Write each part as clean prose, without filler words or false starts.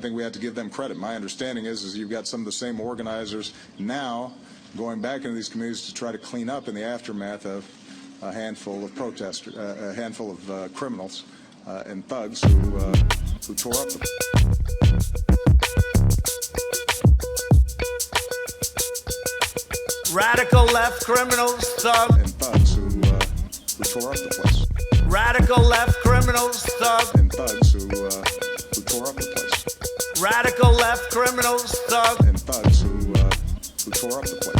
think we have to give them credit. My understanding is you've got some of the same organizers now going back into these communities to try to clean up in the aftermath of a handful of protesters, a handful of criminals and thugs who tore up the... Radical left criminals, thugs. And thugs who tore up the place. Radical left criminals, thugs. And thugs who tore up the place. Radical left criminals, thugs. And thugs who tore up the place.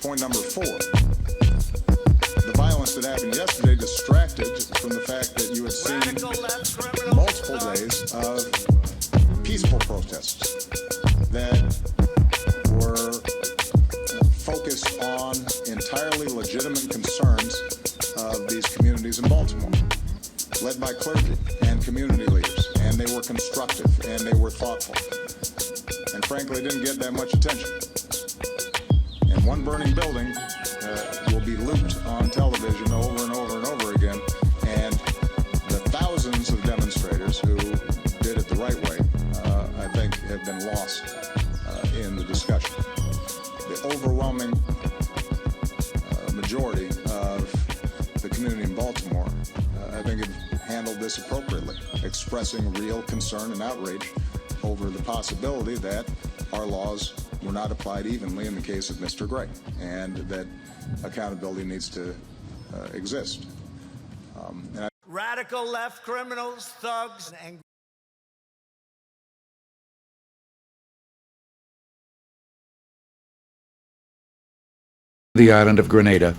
Point number 4. The violence that happened yesterday distracted from the fact that you had seen multiple days of peaceful protests that were focused on entirely legitimate concerns of these communities in Baltimore, led by clergy and community leaders, and they were constructive and they were thoughtful, and frankly didn't get that much attention. And one burning building will be looped on television over and over and over again, and the thousands of demonstrators who did it the right way, I think, have been lost in the discussion. The overwhelming majority of the community in Baltimore, I think, have handled this appropriately, expressing real concern and outrage over the possibility that our laws were not applied evenly in the case of Mr. Gray, and that accountability needs to exist. Radical left criminals, thugs, and the island of Grenada,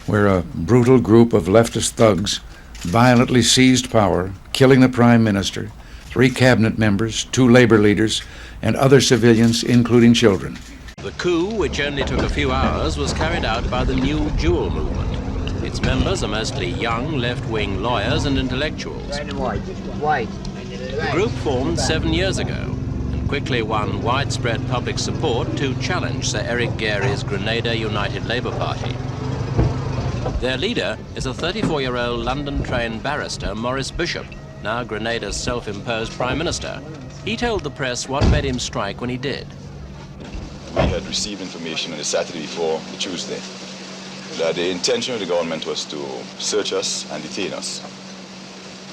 where a brutal group of leftist thugs violently seized power, killing the Prime Minister, 3 cabinet members, 2 labor leaders, and other civilians, including children. The coup, which only took a few hours, was carried out by the New Jewel movement. Its members are mostly young, left-wing lawyers and intellectuals. The group formed 7 years ago and quickly won widespread public support to challenge Sir Eric Gary's Grenada United Labour Party. Their leader is a 34-year-old London-trained barrister, Maurice Bishop, now Grenada's self-imposed Prime Minister. He told the press what made him strike when he did. We had received information on the Saturday before the Tuesday that the intention of the government was to search us and detain us.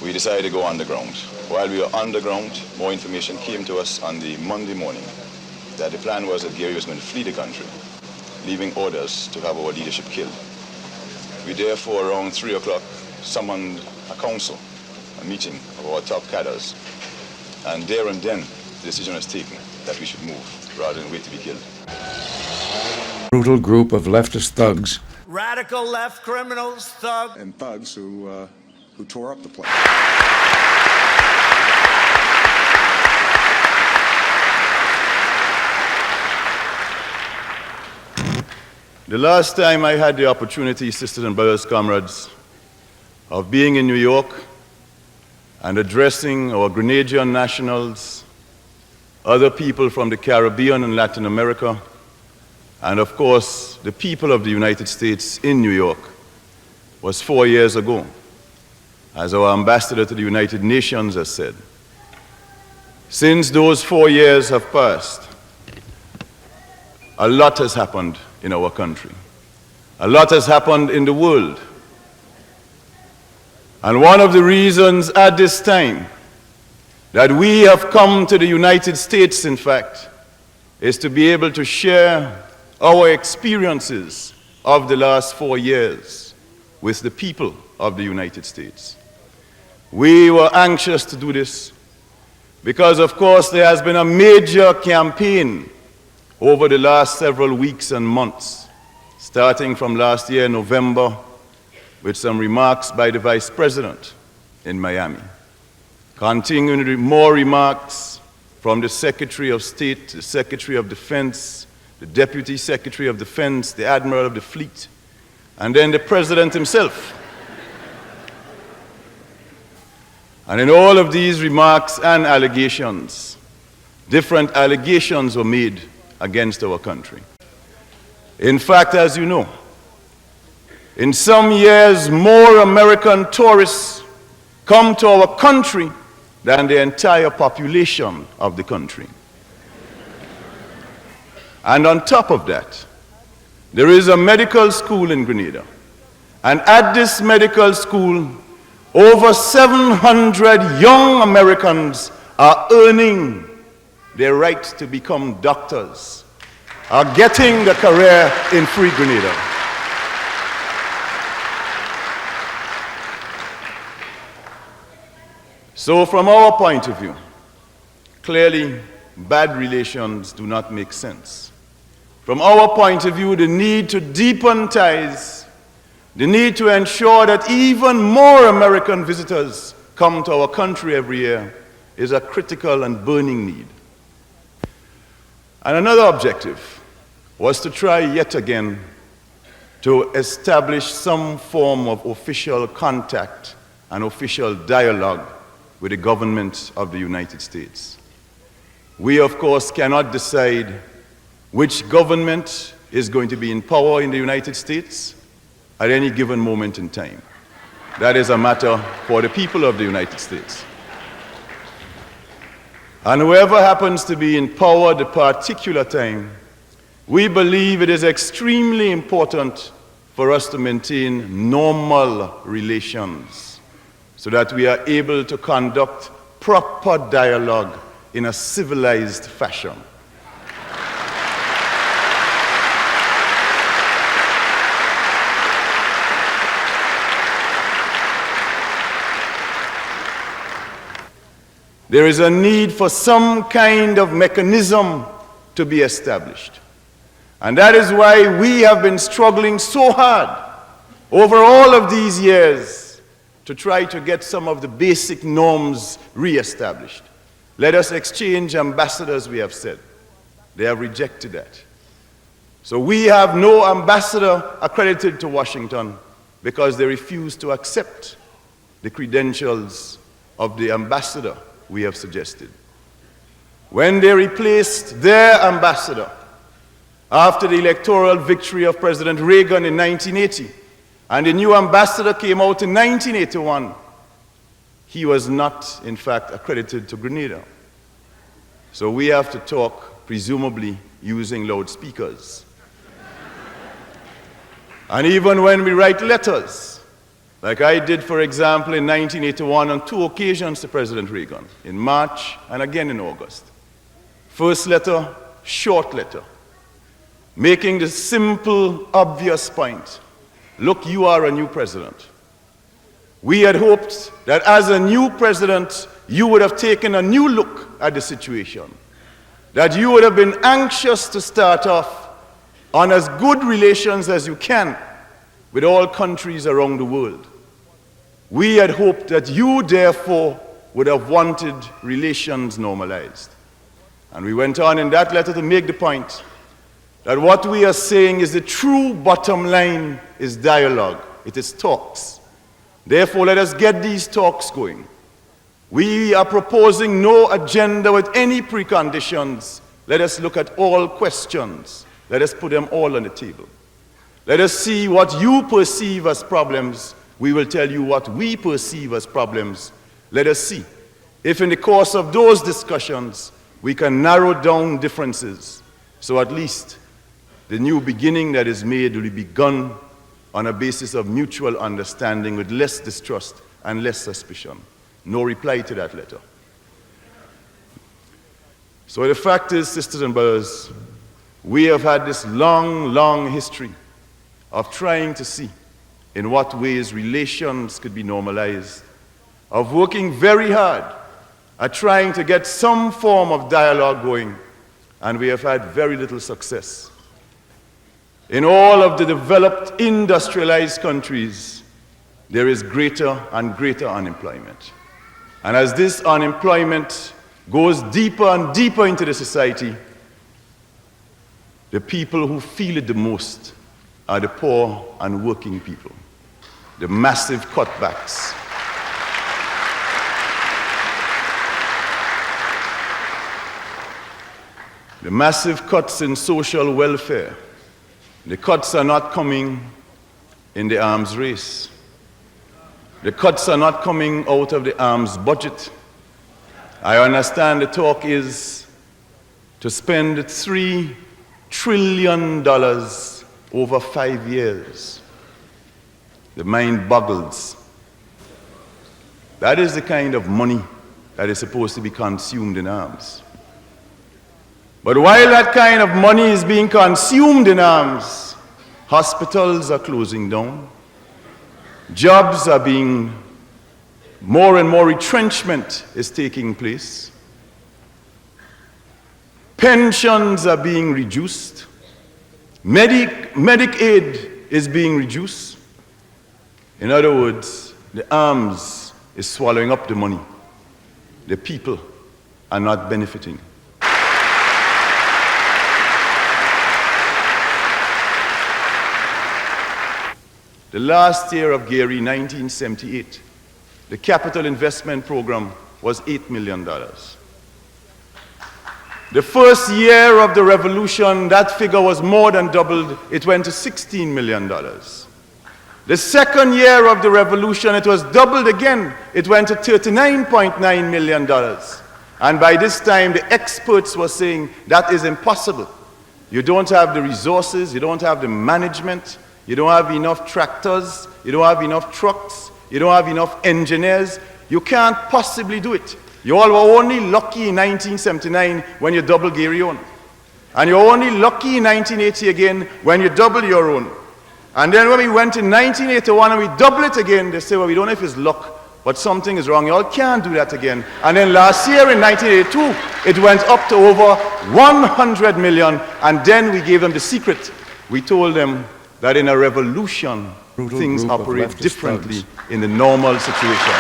We decided to go underground. While we were underground, more information came to us on the Monday morning that the plan was that Gary was going to flee the country, leaving orders to have our leadership killed. We therefore, around 3 o'clock, summoned a council, a meeting of our top cadres, and there and then the decision was taken that we should move rather than wait to be killed. Brutal group of leftist thugs. Radical left criminals, thugs. And thugs who tore up the place. The last time I had the opportunity, sisters and brothers, comrades, of being in New York and addressing our Grenadian nationals, other people from the Caribbean and Latin America, and of course the people of the United States in New York, was 4 years ago, as our ambassador to the United Nations has said. Since those 4 years have passed, a lot has happened in our country. A lot has happened in the world. And one of the reasons at this time that we have come to the United States, in fact, is to be able to share our experiences of the last 4 years with the people of the United States. We were anxious to do this because, of course, there has been a major campaign over the last several weeks and months, starting from last year, November, with some remarks by the Vice President in Miami. Continuing with more remarks from the Secretary of State, the Secretary of Defense, the Deputy Secretary of Defense, the Admiral of the Fleet, and then the President himself. And in all of these remarks and allegations, different allegations were made against our country. In fact, as you know, in some years, more American tourists come to our country than the entire population of the country. And on top of that, there is a medical school in Grenada. And at this medical school, over 700 young Americans are earning their right to become doctors, are getting the career in free Grenada. So from our point of view, clearly bad relations do not make sense. From our point of view, the need to deepen ties, the need to ensure that even more American visitors come to our country every year is a critical and burning need. And another objective was to try yet again to establish some form of official contact and official dialogue with the government of the United States. We, of course, cannot decide which government is going to be in power in the United States at any given moment in time. That is a matter for the people of the United States. And whoever happens to be in power at the particular time, we believe it is extremely important for us to maintain normal relations so that we are able to conduct proper dialogue in a civilized fashion. There is a need for some kind of mechanism to be established. And that is why we have been struggling so hard over all of these years to try to get some of the basic norms re-established. Let us exchange ambassadors, we have said. They have rejected that. So we have no ambassador accredited to Washington because they refuse to accept the credentials of the ambassador we have suggested. When they replaced their ambassador after the electoral victory of President Reagan in 1980, and the new ambassador came out in 1981, he was not, in fact, accredited to Grenada. So we have to talk, presumably, using loudspeakers. And even when we write letters, like I did, for example, in 1981 on 2 occasions to President Reagan, in March and again in August. First letter, short letter, making the simple, obvious point. Look, you are a new president. We had hoped that as a new president, you would have taken a new look at the situation, that you would have been anxious to start off on as good relations as you can with all countries around the world. We had hoped that you, therefore, would have wanted relations normalized. And we went on in that letter to make the point that what we are saying is the true bottom line is dialogue. It is talks. Therefore, let us get these talks going. We are proposing no agenda with any preconditions. Let us look at all questions. Let us put them all on the table. Let us see what you perceive as problems. We will tell you what we perceive as problems. Let us see if in the course of those discussions we can narrow down differences so at least the new beginning that is made will be begun on a basis of mutual understanding with less distrust and less suspicion. No reply to that letter. So the fact is, sisters and brothers, we have had this long, long history of trying to see in what ways relations could be normalized, of working very hard at trying to get some form of dialogue going, and we have had very little success. In all of the developed, industrialized countries, there is greater and greater unemployment. And as this unemployment goes deeper and deeper into the society, the people who feel it the most are the poor and working people. The massive cutbacks. The massive cuts in social welfare. The cuts are not coming in the arms race. The cuts are not coming out of the arms budget. I understand the talk is to spend $3 trillion over 5 years. The mind boggles. That is the kind of money that is supposed to be consumed in arms. But while that kind of money is being consumed in arms, hospitals are closing down. Jobs are being, more and more retrenchment is taking place. Pensions are being reduced. Medic aid is being reduced. In other words, the arms is swallowing up the money. The people are not benefiting. The last year of Gary, 1978, the capital investment program was $8 million. The first year of the revolution, that figure was more than doubled. It went to $16 million. The second year of the revolution, it was doubled again. It went to $39.9 million. And by this time, the experts were saying that is impossible. You don't have the resources, you don't have the management, you don't have enough tractors, you don't have enough trucks, you don't have enough engineers. You can't possibly do it. You all were only lucky in 1979 when you doubled Gary own. And you're only lucky in 1980 again when you double your own. And then when we went in 1981 and we double it again, they say, well, we don't know if it's luck, but something is wrong. You all can't do that again. And then last year in 1982, it went up to over 100 million. And then we gave them the secret. We told them that in a revolution, things operate differently in the normal situation.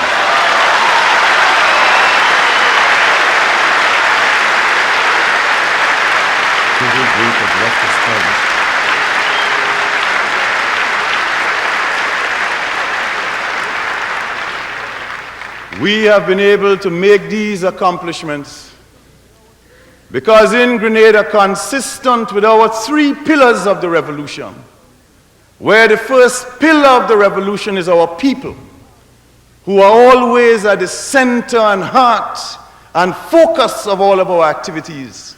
We have been able to make these accomplishments because in Grenada, consistent with our 3 pillars of the revolution, where the first pillar of the revolution is our people, who are always at the center and heart and focus of all of our activities,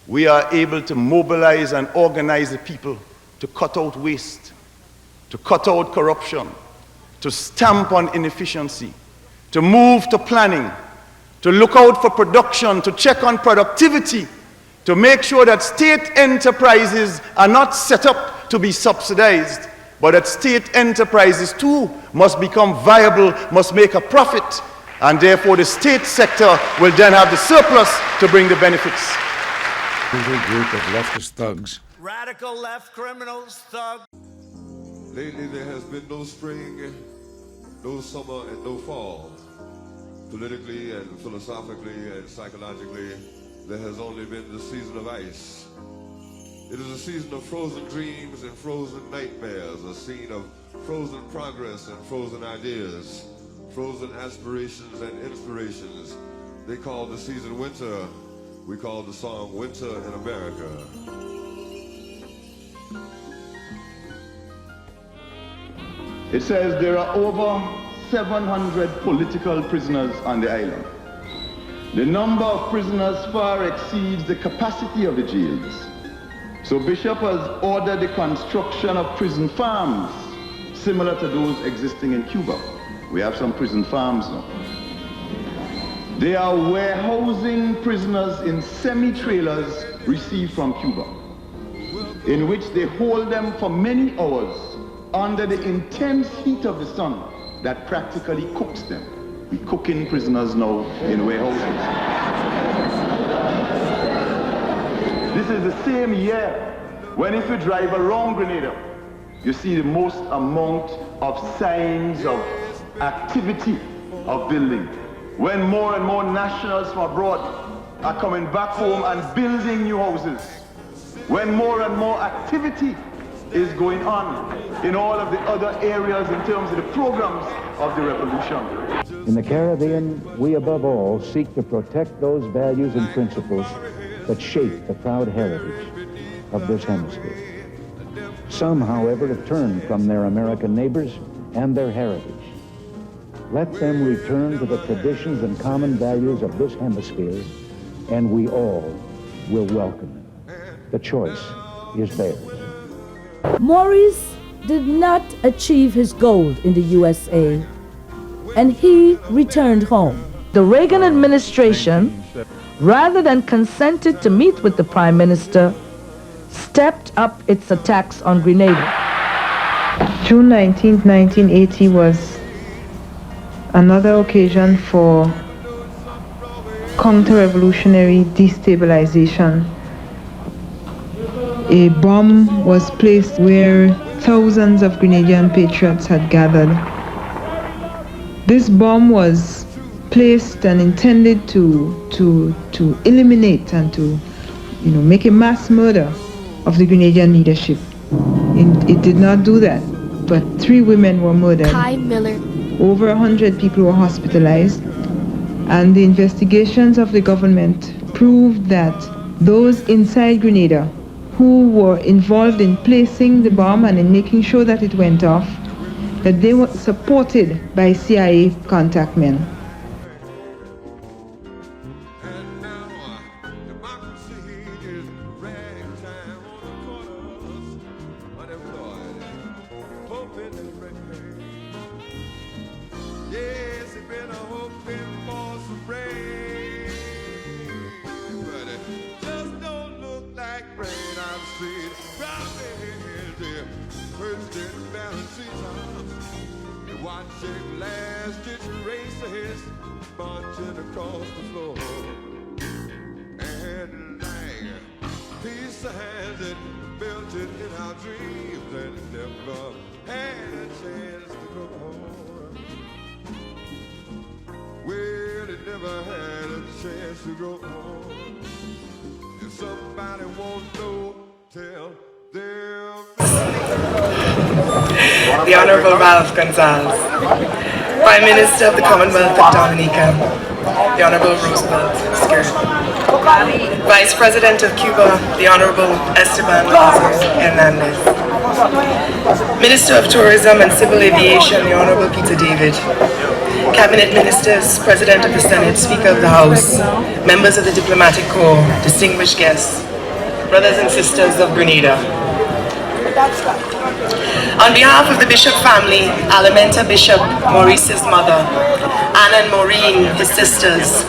we are able to mobilize and organize the people to cut out waste, to cut out corruption, to stamp on inefficiency, to move to planning, to look out for production, to check on productivity, to make sure that state enterprises are not set up to be subsidized, but that state enterprises too must become viable, must make a profit, and therefore the state sector will then have the surplus to bring the benefits. Brutal group of leftist thugs. Radical left criminals, thugs. Lately there has been no spring, no summer, and no fall. Politically and philosophically and psychologically, there has only been the season of ice. It is a season of frozen dreams and frozen nightmares, a scene of frozen progress and frozen ideas, frozen aspirations and inspirations. They call the season winter. We call the song Winter in America. It says there are over 700 political prisoners on the island. The number of prisoners far exceeds the capacity of the jails. So Bishop has ordered the construction of prison farms similar to those existing in Cuba. We have some prison farms now. They are warehousing prisoners in semi-trailers received from Cuba, in which they hold them for many hours under the intense heat of the sun that practically cooks them. We're cooking prisoners now in warehouses. This is the same year when, if you drive around Grenada, you see the most amount of signs of activity of building. When more and more nationals from abroad are coming back home and building new houses. When more and more activity is going on in all of the other areas in terms of the programs of the revolution. In the Caribbean, we above all seek to protect those values and principles that shape the proud heritage of this hemisphere. Some, however, have turned from their American neighbors and their heritage. Let them return to the traditions and common values of this hemisphere, and we all will welcome them. The choice is theirs. Maurice did not achieve his goal in the USA, and he returned home. The Reagan administration, rather than consented to meet with the Prime Minister, stepped up its attacks on Grenada. June 19, 1980 was another occasion for counter-revolutionary destabilization. A bomb was placed where thousands of Grenadian patriots had gathered. This bomb was placed and intended to eliminate and to make a mass murder of the Grenadian leadership. It did not do that, but 3 women were murdered. Kai Miller. Over 100 people were hospitalized, and the investigations of the government proved that those inside Grenada who were involved in placing the bomb and in making sure that it went off, that they were supported by CIA contact men. The Honorable Ralph Gonzalez, Prime Minister of the Commonwealth of Dominica, the Honorable Roosevelt Skirt, Vice President of Cuba, the Honorable Esteban Hernandez, Minister of Tourism and Civil Aviation, the Honorable Peter David, Cabinet Ministers, President of the Senate, Speaker of the House, members of the Diplomatic Corps, distinguished guests, brothers and sisters of Grenada. On behalf of the Bishop family, Alimenta Bishop, Maurice's mother, Anna and Maureen, his sisters,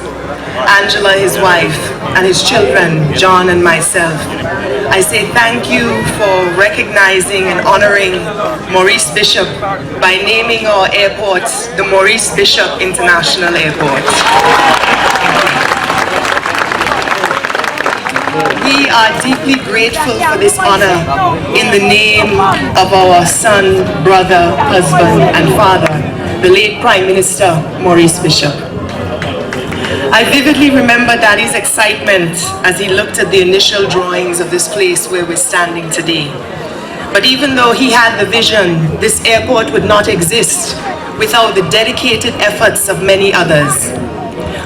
Angela, his wife, and his children, John and myself, I say thank you for recognizing and honoring Maurice Bishop by naming our airport the Maurice Bishop International Airport. We are deeply grateful for this honor in the name of our son, brother, husband, and father, the late Prime Minister, Maurice Bishop. I vividly remember Daddy's excitement as he looked at the initial drawings of this place where we're standing today. But even though he had the vision, this airport would not exist without the dedicated efforts of many others.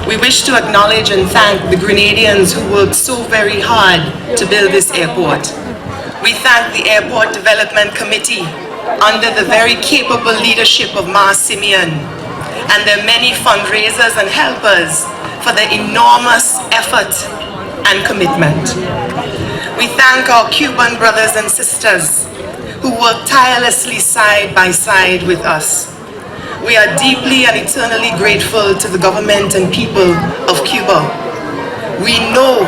We wish to acknowledge and thank the Grenadians who worked so very hard to build this airport. We thank the Airport Development Committee under the very capable leadership of Ma Simeon and their many fundraisers and helpers for their enormous effort and commitment. We thank our Cuban brothers and sisters who worked tirelessly side by side with us. We are deeply and eternally grateful to the government and people of Cuba. We know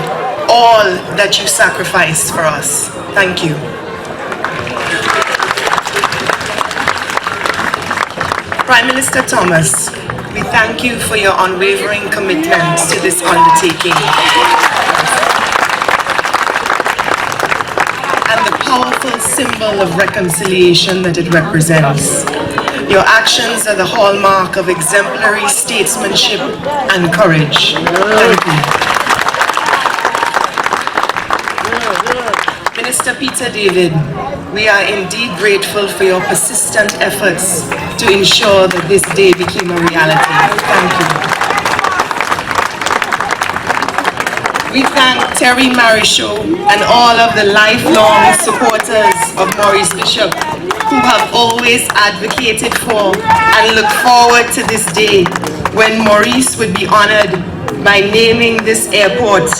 all that you sacrificed for us. Thank you. Prime Minister Thomas, we thank you for your unwavering commitment to this undertaking and the powerful symbol of reconciliation that it represents. Your actions are the hallmark of exemplary statesmanship and courage. Thank you. Minister Peter David, we are indeed grateful for your persistent efforts to ensure that this day became a reality. Thank you. We thank Terry Marichaud and all of the lifelong supporters of Maurice Bishop who have always advocated for and look forward to this day when Maurice would be honored by naming this airport,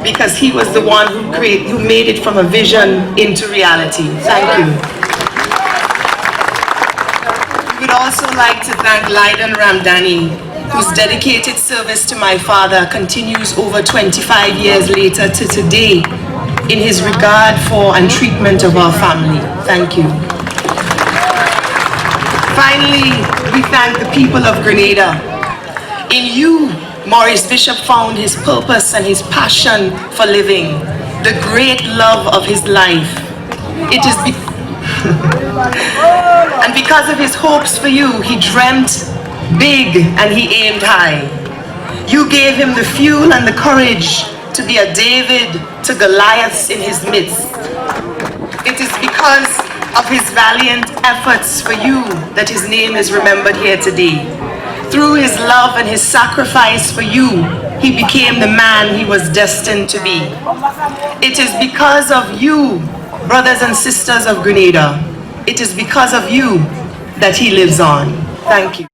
because he was the one who made it from a vision into reality. Thank you. We would also like to thank Lyden Ramdani, whose dedicated service to my father continues over 25 years later to today in his regard for and treatment of our family. Thank you. Finally, we thank the people of Grenada. In you, Maurice Bishop found his purpose and his passion for living, the great love of his life. It is and because of his hopes for you, he dreamt big and he aimed high. You gave him the fuel and the courage to be a David to Goliaths in his midst. It is because of his valiant efforts for you that his name is remembered here today. Through his love and his sacrifice for you, he became the man he was destined to be. It is because of you, brothers and sisters of Grenada, it is because of you that he lives on. Thank you.